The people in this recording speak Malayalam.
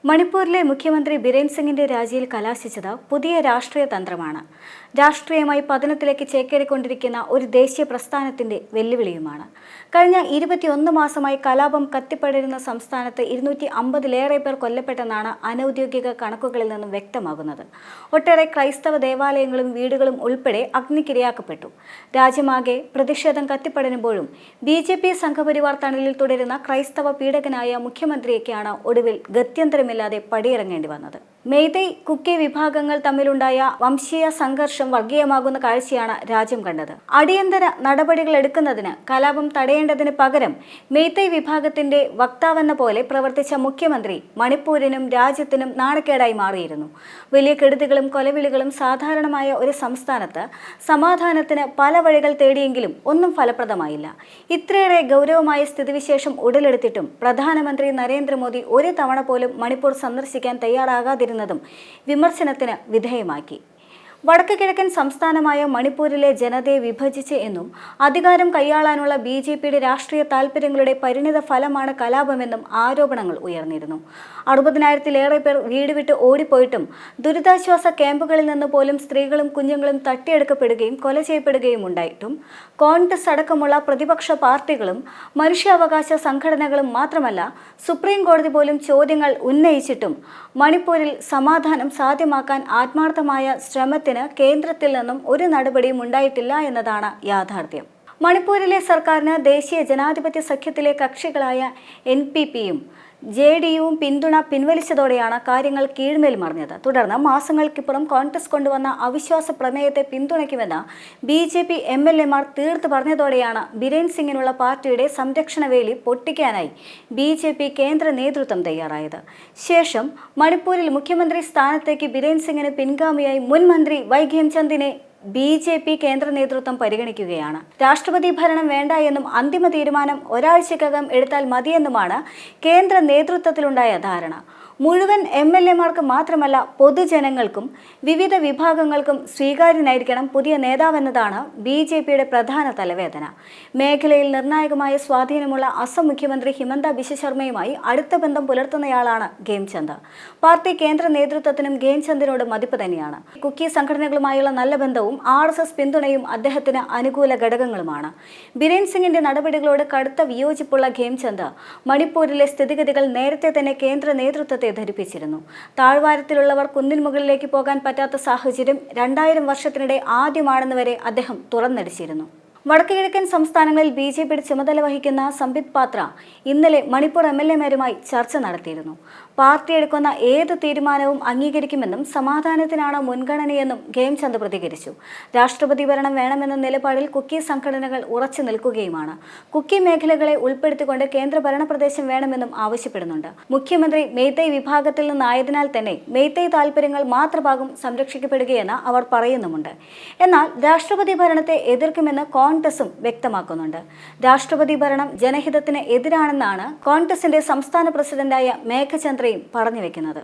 മണിപ്പൂരിലെ മുഖ്യമന്ത്രി ബിരേൻ സിംഗിന്റെ രാജിയിൽ കലാശിച്ചത് പുതിയ രാഷ്ട്രീയ തന്ത്രമാണ്. രാഷ്ട്രീയമായി പതനത്തിലേക്ക് ചേക്കേറിക്കൊണ്ടിരിക്കുന്ന ഒരു ദേശീയ പ്രസ്ഥാനത്തിന്റെ വെല്ലുവിളിയുമാണ്. കഴിഞ്ഞ 21 മാസമായി കലാപം കത്തിപ്പടരുന്ന സംസ്ഥാനത്ത് 250-ലേറെ പേർ കൊല്ലപ്പെട്ടെന്നാണ് അനൌദ്യോഗിക കണക്കുകളിൽ നിന്നും വ്യക്തമാകുന്നത്. ഒട്ടേറെ ക്രൈസ്തവ ദേവാലയങ്ങളും വീടുകളും ഉൾപ്പെടെ അഗ്നിക്കിരയാക്കപ്പെട്ടു. രാജ്യമാകെ പ്രതിഷേധം കത്തിപ്പടരുമ്പോഴും BJP സംഘപരിവാർ തണലിൽ തുടരുന്ന ക്രൈസ്തവ പീഡകനായ മുഖ്യമന്ത്രിയൊക്കെയാണ് ഒടുവിൽ ഗത്യന്തരമില്ലാതെ പടിയിറങ്ങേണ്ടി വന്നത്. മെയ്തൈ, കുക്കി വിഭാഗങ്ങൾ തമ്മിലുണ്ടായ വംശീയ സംഘർഷം വർഗീയമാകുന്ന കാഴ്ചയാണ് രാജ്യം കണ്ടത്. അടിയന്തര നടപടികൾ എടുക്കുന്നതിന് കലാപം തടയേണ്ടതിന് പകരം മെയ്തൈ വിഭാഗത്തിന്റെ വക്താവെന്ന പോലെ പ്രവർത്തിച്ച മുഖ്യമന്ത്രി മണിപ്പൂരിനും രാജ്യത്തിനും നാണക്കേടായി മാറിയിരുന്നു. വലിയ കെടുതികളും കൊലവിളികളും സാധാരണമായ ഒരു സംസ്ഥാനത്ത് സമാധാനത്തിന് പല വഴികൾ തേടിയെങ്കിലും ഒന്നും ഫലപ്രദമായില്ല. ഇത്രയേറെ ഗൗരവമായ സ്ഥിതിവിശേഷം ഉടലെടുത്തിട്ടും പ്രധാനമന്ത്രി നരേന്ദ്രമോദി ഒരു തവണ പോലും മണിപ്പൂർ സന്ദർശിക്കാൻ തയ്യാറാകാതിരുന്നതും വിമർശനത്തിന് വിധേയമാക്കി. വടക്ക് കിഴക്കൻ സംസ്ഥാനമായ മണിപ്പൂരിലെ ജനതയെ വിഭജിച്ച് എന്നും അധികാരം കൈയാളാനുള്ള BJPയുടെ രാഷ്ട്രീയ താൽപര്യങ്ങളുടെ പരിണിത ഫലമാണ് കലാപമെന്നും ആരോപണങ്ങൾ ഉയർന്നിരുന്നു. 60,000-ലേറെ പേർ വീട് വിട്ട് ഓടിപ്പോയിട്ടും ദുരിതാശ്വാസ ക്യാമ്പുകളിൽ നിന്ന് പോലും സ്ത്രീകളും കുഞ്ഞുങ്ങളും തട്ടിയെടുക്കപ്പെടുകയും കൊല ചെയ്യപ്പെടുകയും ഉണ്ടായിട്ടും കോൺഗ്രസ് അടക്കമുള്ള പ്രതിപക്ഷ പാർട്ടികളും മനുഷ്യാവകാശ സംഘടനകളും മാത്രമല്ല സുപ്രീം കോടതി പോലും ചോദ്യങ്ങൾ ഉന്നയിച്ചിട്ടും മണിപ്പൂരിൽ സമാധാനം സാധ്യമാക്കാൻ ആത്മാർത്ഥമായ ശ്രമത്തിന് കേന്ദ്രത്തിൽ നിന്നും ഒരു നടപടിയും ഉണ്ടായിട്ടില്ല എന്നതാണ് യാഥാർത്ഥ്യം. മണിപ്പൂരിലെ സർക്കാരിന് ദേശീയ ജനാധിപത്യ സഖ്യത്തിലെ കക്ഷികളായ NPPയും JDUവും പിന്തുണ പിൻവലിച്ചതോടെയാണ് കാര്യങ്ങൾ കീഴ്മേൽ മറിഞ്ഞത്. തുടർന്ന് മാസങ്ങൾക്കിപ്പുറം കോൺഗ്രസ് കൊണ്ടുവന്ന അവിശ്വാസ പ്രമേയത്തെ പിന്തുണയ്ക്കുമെന്ന് BJP MLAമാർ തീർത്തു പറഞ്ഞതോടെയാണ് ബിരേൻ സിംഗിനുള്ള പാർട്ടിയുടെ സംരക്ഷണ വേലി പൊട്ടിക്കാനായി BJP കേന്ദ്ര നേതൃത്വം തയ്യാറായത്. ശേഷം മണിപ്പൂരിൽ മുഖ്യമന്ത്രി സ്ഥാനത്തേക്ക് ബിരേൻ സിംഗിന് പിൻഗാമിയായി മുൻ മന്ത്രി വൈ ഖേംചന്ദിനെ BJP കേന്ദ്ര നേതൃത്വം പരിഗണിക്കുകയാണ്. രാഷ്ട്രപതി ഭരണം വേണ്ട എന്നും അന്തിമ തീരുമാനം ഒരാഴ്ചക്കകം എടുത്താൽ മതിയെന്നുമാണ് കേന്ദ്ര നേതൃത്വത്തിലുണ്ടായ ധാരണ. മുഴുവൻ MLAമാർക്ക് മാത്രമല്ല പൊതുജനങ്ങൾക്കും വിവിധ വിഭാഗങ്ങൾക്കും സ്വീകാര്യനായിരിക്കണം പുതിയ നേതാവെന്നതാണ് BJPയുടെ പ്രധാന തലവേദന. മേഖലയിൽ നിർണായകമായ സ്വാധീനമുള്ള അസം മുഖ്യമന്ത്രി ഹിമന്ത ബിശ്വ ശർമ്മയുമായി അടുത്ത ബന്ധം പുലർത്തുന്നയാളാണ് ഖേംചന്ദ്. പാർട്ടി കേന്ദ്ര നേതൃത്വത്തിനും ഖേംചന്ദിനോട് മതിപ്പ് തന്നെയാണ്. കുക്കി സംഘടനകളുമായുള്ള നല്ല ബന്ധവും RSS പിന്തുണയും അദ്ദേഹത്തിന് അനുകൂല ഘടകങ്ങളുമാണ്. ബിരേൻ സിംഗിന്റെ നടപടികളോട് കടുത്ത വിയോജിപ്പുള്ള ഖേംചന്ദ് മണിപ്പൂരിലെ സ്ഥിതിഗതികൾ നേരത്തെ തന്നെ കേന്ദ്ര നേതൃത്വത്തെ ധരിപ്പിച്ചിരുന്നു. താഴ്വാരത്തിലുള്ളവർ കുന്നിൻ മുകളിലേക്ക് പോകാൻ പറ്റാത്ത സാഹചര്യം 2000 വർഷത്തിനിടെ ആദ്യമാണെന്ന് വരെ അദ്ദേഹം തുറന്നടിച്ചിരുന്നു. വടക്ക് കിഴക്കൻ സംസ്ഥാനങ്ങളിൽ BJPയുടെ ചുമതല വഹിക്കുന്ന സംബിത് പാത്ര ഇന്നലെ മണിപ്പൂർ MLAമാരുമായി ചർച്ച നടത്തിയിരുന്നു. പാർട്ടി എടുക്കുന്ന ഏത് തീരുമാനവും അംഗീകരിക്കുമെന്നും സമാധാനത്തിനാണ് മുൻഗണനയെന്നും ഖേംചന്ദ് പ്രതികരിച്ചു. രാഷ്ട്രപതി ഭരണം വേണമെന്ന നിലപാടിൽ കുക്കി സംഘടനകൾ ഉറച്ചു നിൽക്കുകയുമാണ്. കുക്കി മേഖലകളെ ഉൾപ്പെടുത്തിക്കൊണ്ട് കേന്ദ്ര ഭരണപ്രദേശം വേണമെന്നും ആവശ്യപ്പെടുന്നുണ്ട്. മുഖ്യമന്ത്രി മെയ്തൈ വിഭാഗത്തിൽ നിന്നായതിനാൽ തന്നെ മെയ്തൈ താൽപര്യങ്ങൾ മാത്രമാകും സംരക്ഷിക്കപ്പെടുകയെന്ന് അവർ പറയുന്നുമുണ്ട്. എന്നാൽ രാഷ്ട്രപതി ഭരണത്തെ എതിർക്കുമെന്ന് കോൺഗ്രസും വ്യക്തമാക്കുന്നുണ്ട്. രാഷ്ട്രപതി ഭരണം ജനഹിതത്തിന് എതിരാണെന്നാണ് കോൺഗ്രസിന്റെ സംസ്ഥാന പ്രസിഡന്റായ മേഘചന്ദ്രയും പറഞ്ഞു വെക്കുന്നത്.